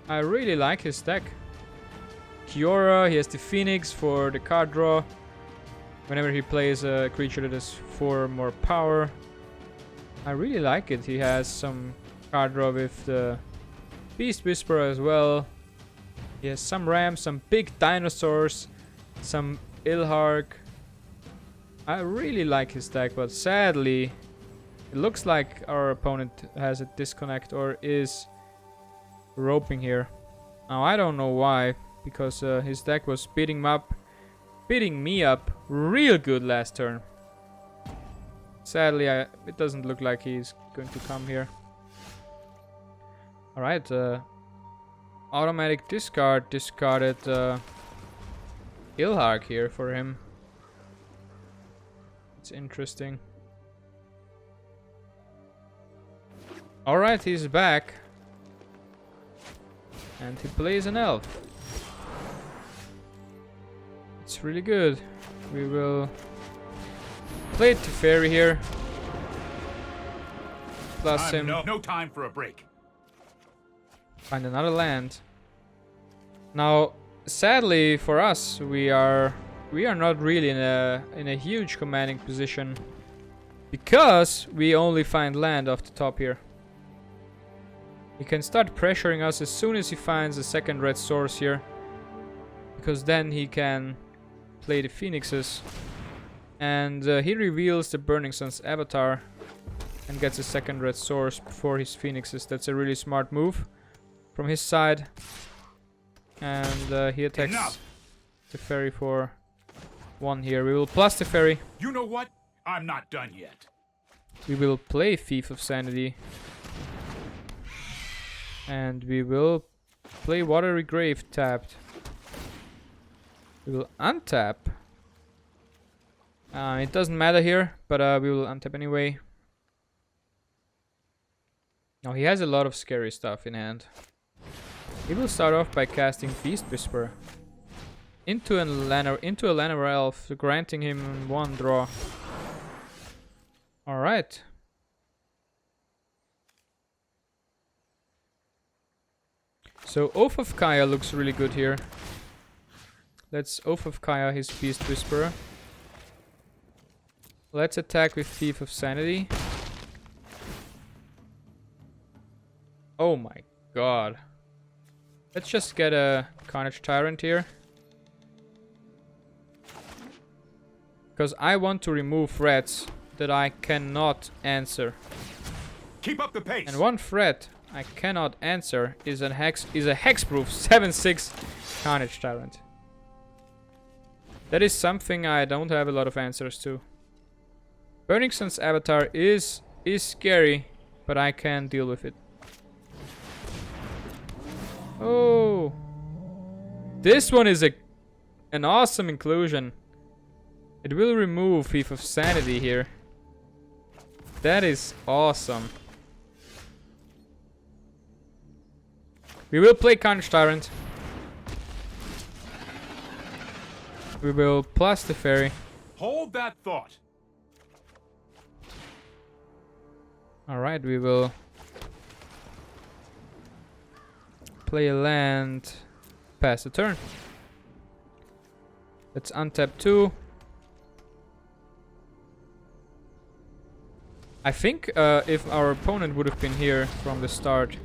I really like his deck. Kiora, he has the Phoenix for the card draw. Whenever he plays a creature that has 4 more power. I really like it. He has some card draw with the Beast Whisperer as well. He has some rams, some big dinosaurs, some Ilhark. I really like his deck, but sadly, it looks like our opponent has a disconnect or is roping here. Now I don't know why, because his deck was beating me up real good last turn. Sadly, it doesn't look like he's going to come here. Alright, automatic discard discarded Ilhark here for him. It's interesting. Alright, he's back. And he plays an elf. It's really good. We will play Teferi here. Plus him. No time for a break. Find another land. Now, sadly for us, we are not really in a huge commanding position because we only find land off the top here. He can start pressuring us as soon as he finds a second red source here, because then he can play the Phoenixes, and he reveals the Burning Sun's avatar and gets a second red source before his Phoenixes. That's a really smart move from his side. And he attacks the Fairy for 1 here. We will plus the Fairy. You know what? I'm not done yet. We will play Thief of Sanity. And we will play Watery Grave tapped. We will untap. It doesn't matter here, but we will untap anyway. Now he has a lot of scary stuff in hand. He will start off by casting Beast Whisperer into a Llanowar Elf, granting him 1 draw. Alright. So Oath of Kaya looks really good here. Let's Oath of Kaya his Beast Whisperer. Let's attack with Thief of Sanity. Oh my god. Let's just get a Carnage Tyrant here. Because I want to remove threats that I cannot answer. Keep up the pace. And one threat I cannot answer is a hexproof 7/6 Carnage Tyrant. That is something I don't have a lot of answers to. Burning Sun's avatar is scary, but I can deal with it. Oh, this one is an awesome inclusion. It will remove Thief of Sanity here. That is awesome. We will play Carnage Tyrant. We will plus the fairy. Hold that thought. Alright, we will play a land, pass the turn. Let's untap 2. I think if our opponent would have been here from the start,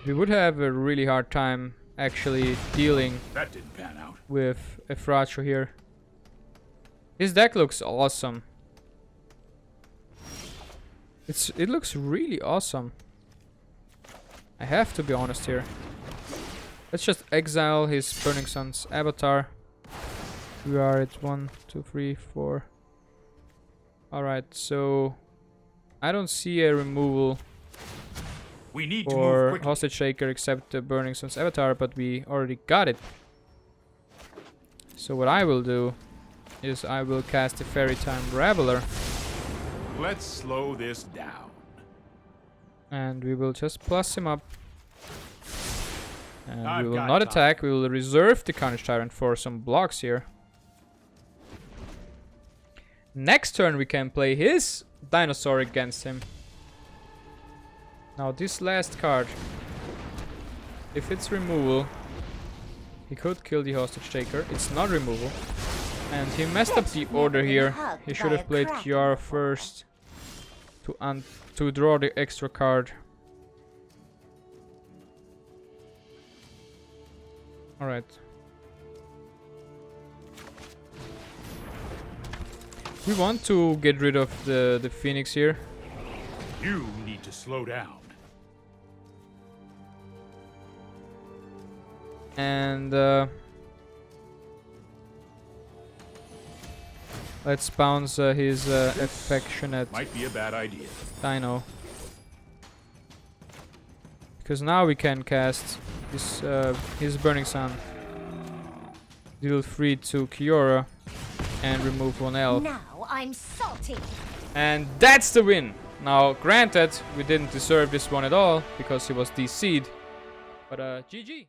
we would have a really hard time actually dealing That didn't pan out. with Efracho here. His deck looks awesome. It looks really awesome. I have to be honest here. Let's just exile his Burning Sun's avatar. We are at 1, 2, 3, 4. Alright, so I don't see a removal We need to move for quickly. Hostage Shaker except the Burning Sun's avatar, but we already got it. So what I will do is I will cast the Fairy Time Raveler. Let's slow this down. And we will just plus him up. And I've we will got not time. attack, we will reserve the Carnage Tyrant for some blocks here. Next turn we can play his Dinosaur against him. Now this last card, if it's removal, he could kill the Hostage Taker. It's not removal. And he messed up the order here. He should have played Kiara first to draw the extra card. Alright. We want to get rid of the Phoenix here. You need to slow down. And let's bounce his affectionate Might be a bad idea. Dino. Because now we can cast his Burning Sun. Deal 3 to Kiora and remove 1 elf. Now I'm salty. And that's the win! Now, granted, we didn't deserve this one at all because he was DC'd. But GG!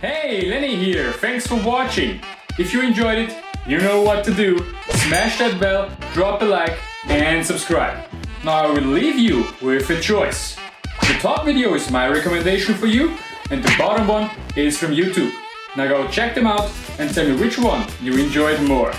Hey, Lenny here, thanks for watching. If you enjoyed it, you know what to do. Smash that bell, drop a like and subscribe. Now I will leave you with a choice. The top video is my recommendation for you and the bottom one is from YouTube. Now go check them out and tell me which one you enjoyed more.